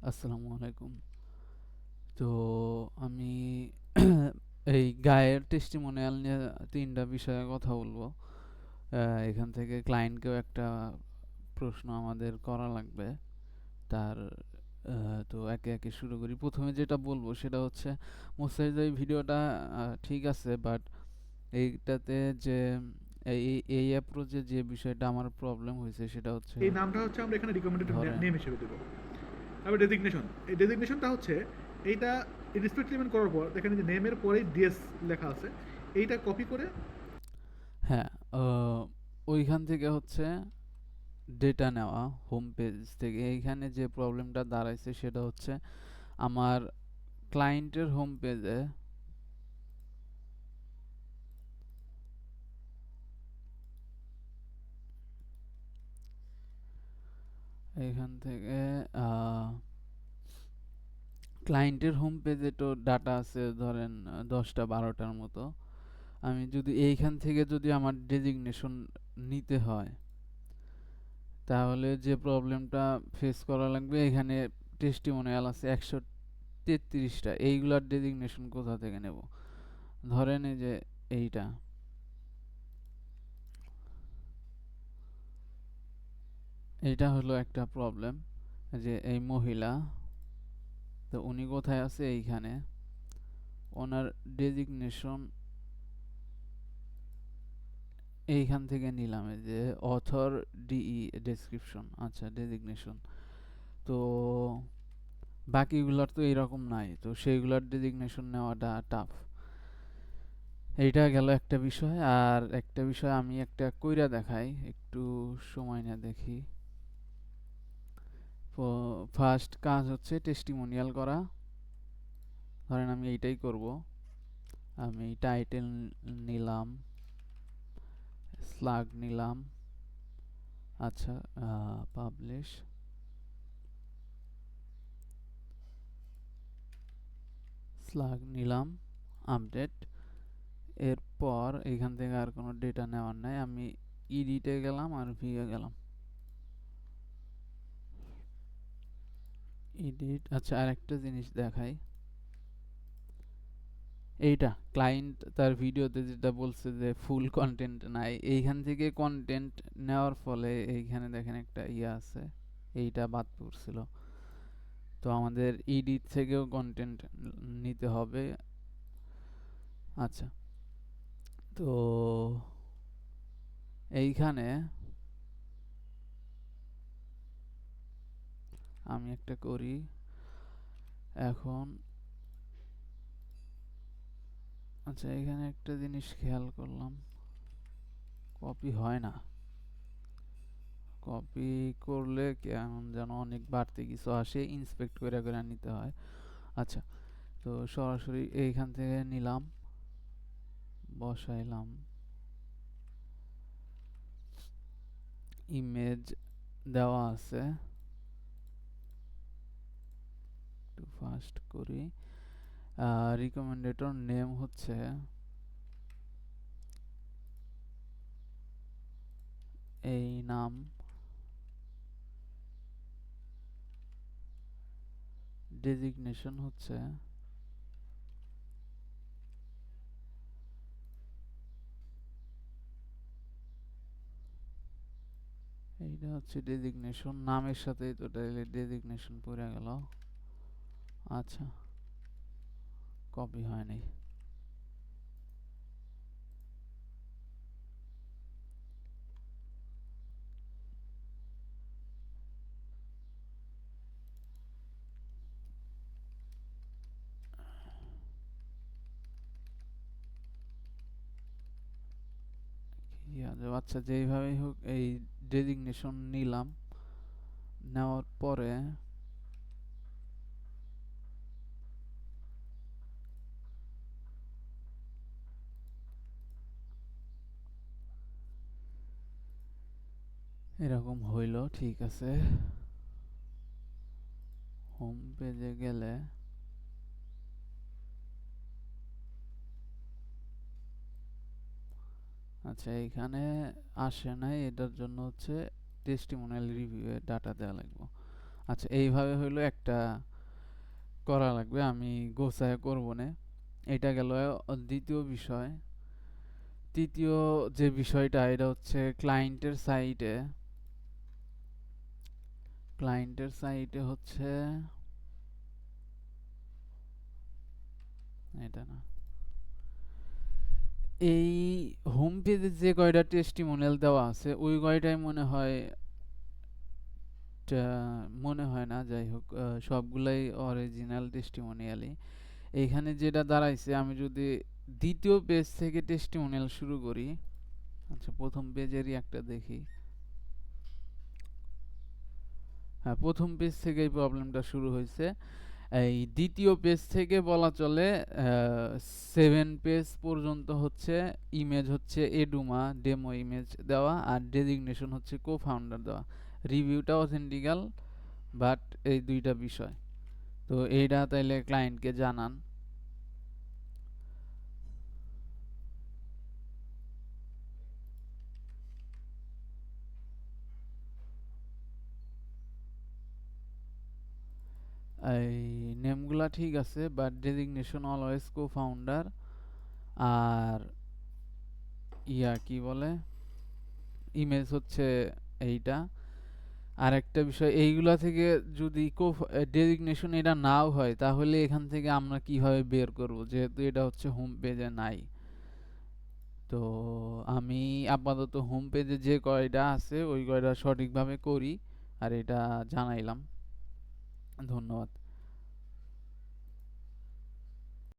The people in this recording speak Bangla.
আসসালামু আলাইকুম। তো আমি এই গায়ের টেস্টিমোনিয়াল নিয়ে ৩টা বিষয়ে কথা বলবো। এখান থেকে ক্লায়েন্টকেও একটা প্রশ্ন আমাদের করা লাগবে। তার তো একে একে শুরু করি। প্রথমে যেটা বলবো সেটা হচ্ছে মোস্তাফিজ ভাই ভিডিওটা ঠিক আছে, বাট এইটাতে যে এই এই অ্যাপ্রোচে যে বিষয়টা আমার প্রবলেম হয়েছে সেটা হচ্ছে এই নামটা হচ্ছে আমরা এখানে রিকমেন্ডেড ধরেন নেম হিসেবে দেবো। তারপর ডেজিগনেশন, এই ডেজিগনেশনটা হচ্ছে এইটা রিসপেক্ট করার পর এখানে যে নেমের পরেই ডিএস লেখা আছে, এইটা কপি করে হ্যাঁ, ওইখান থেকে হচ্ছে ডেটা নেওয়া হোম পেজ থেকে। এইখানে যে প্রবলেমটা দাঁড়াইছে সেটা হচ্ছে আমার ক্লায়েন্টের হোম পেজে এইখান থেকে ক্লায়েন্টের হোম পেজে তো ডাটা আছে ধরেন 10টা 12টার মতো। আমি যদি এইখান থেকে যদি আমার ডেজিগনেশন নিতে হয় তাহলে যে প্রবলেমটা ফেস করা লাগবে, এখানে টেস্টিমোনিয়াল আছে 133টা। এইগুলার ডেজিগনেশন কোথা থেকে নেব? ধরেন এই যে এইটা, এইটা হলো একটা প্রবলেম যে এই মহিলা, তো উনি কোথায় আছে? এইখানে ওনার ডেজিগনেশন এইখান থেকে নিলাম, এই যে অথর ডিই ডেসক্রিপশন, আচ্ছা ডেজিগনেশন। তো বাকিগুলার তো এরকম নাই, তো সেইগুলার ডেজিগনেশন নেওয়াটা টাফ। এইটা গেল একটা বিষয়। আর একটা বিষয় আমি একটা কইরা দেখাই, একটু সময় না দেখি। তো ফার্স্ট কাজ হচ্ছে টেস্টিমোনিয়াল করা। ধরেন আমি এইটাই করব। আমি টাইটেল নিলাম, স্লাগ নিলাম, আচ্ছা পাবলিশ, স্লাগ নিলাম, আপডেট। এরপর এখান থেকে আর কোনো ডেটা নেওয়ার নাই, আমি ইডিটে গেলাম আর ভিউ গেলাম। এডিট, আচ্ছা আরেকটা জিনিস দেখাই। এইটা ক্লায়েন্ট তার ভিডিওতে যেটা বলছে যে ফুল কন্টেন্ট নাই, এইখান থেকে কন্টেন্ট নেওয়ার ফলে এইখানে দেখেন একটা ইয়ে আছে, এইটা বাদ পড়ছিল। তো আমাদের এডিট থেকেও কন্টেন্ট নিতে হবে। আচ্ছা, তো এইখানে আমি একটা করি এখন। আচ্ছা, এখানে একটা জিনিস খেয়াল করলাম, কপি হয় না। কপি করলে কেমন যেন অনেক বাড়তি কিছু আসে, ইন্সপেক্ট করে করে নিতে হয়। আচ্ছা, তো সরাসরি এইখান থেকে নিলাম, বসাইলাম, ইমেজ দেওয়া আছে, একটু ফাস্ট করি। রিকমেন্ডেটর নেম হচ্ছে এই নাম, ডেজিগনেশন হচ্ছে এইটা, হচ্ছে ডেজিগনেশন নামের সাথেই তো ডেজিগনেশন পড়ে গেল। আচ্ছা, কপি হয়নি। আচ্ছা, যেইভাবেই হোক এই ডেজিগনেশন নিলাম, নেওয়ার পরে এরকম হইল, ঠিক আছে। হোম পেজে গেলে আচ্ছা এইখানে আসে নাই, এটার জন্য হচ্ছে টেস্টিমোনিয়াল রিভিউ এ ডাটা দেওয়া লাগবে। আচ্ছা, এইভাবে হইলো একটা করা লাগবে, আমি গোছায় করব না। এটা গেল দ্বিতীয় বিষয়। তৃতীয় যে বিষয়টা এটা হচ্ছে ক্লায়েন্টের সাইটে হচ্ছে এটা না, এই হোম পেজে যে কয়টা টেস্টিমোনিয়াল দেওয়া আছে ওই কয়টাই মনে হয়, মনে হয় না, যাই হোক সবগুলাই অরিজিনাল টেস্টিমোনিয়ালই। এইখানে যেটা দাঁড়াইছে, আমি যদি দ্বিতীয় পেজ থেকে টেস্টিমোনিয়াল শুরু করি, আচ্ছা প্রথম পেজেরই একটা দেখি। হ্যাঁ, প্রথম পেজ থেকে এই প্রবলেমটা শুরু হয়েছে। এই দ্বিতীয় পেজ থেকে বলা চলে 7 পেজ পর্যন্ত হচ্ছে ইমেজ হচ্ছে এডুমা ডেমো ইমেজ দেওয়া, আর ডেজিগনেশন হচ্ছে কো ফাউন্ডার দেওয়া, রিভিউটা অথেন্টিক্যাল, বাট এই দুইটা বিষয়। তো এইটা তাইলে ক্লায়েন্টকে জানান। এই নেমগুলা ঠিক আছে, but designation always co founder, আর কি বলে, ইমেজ হচ্ছে এইটা। আর একটা বিষয়, এইগুলা থেকে যদি ডেজিগনেশন এটা নাও হয়, তাহলে এখান থেকে আমরা কিভাবে বের করব, যেহেতু এটা হচ্ছে হোম পেজে নাই। তো আমি আপাতত হোম পেজে যে কয়টা আছে ওই কয়টা সঠিকভাবে করি, আর এটা জানাইলাম। ধন্যবাদ।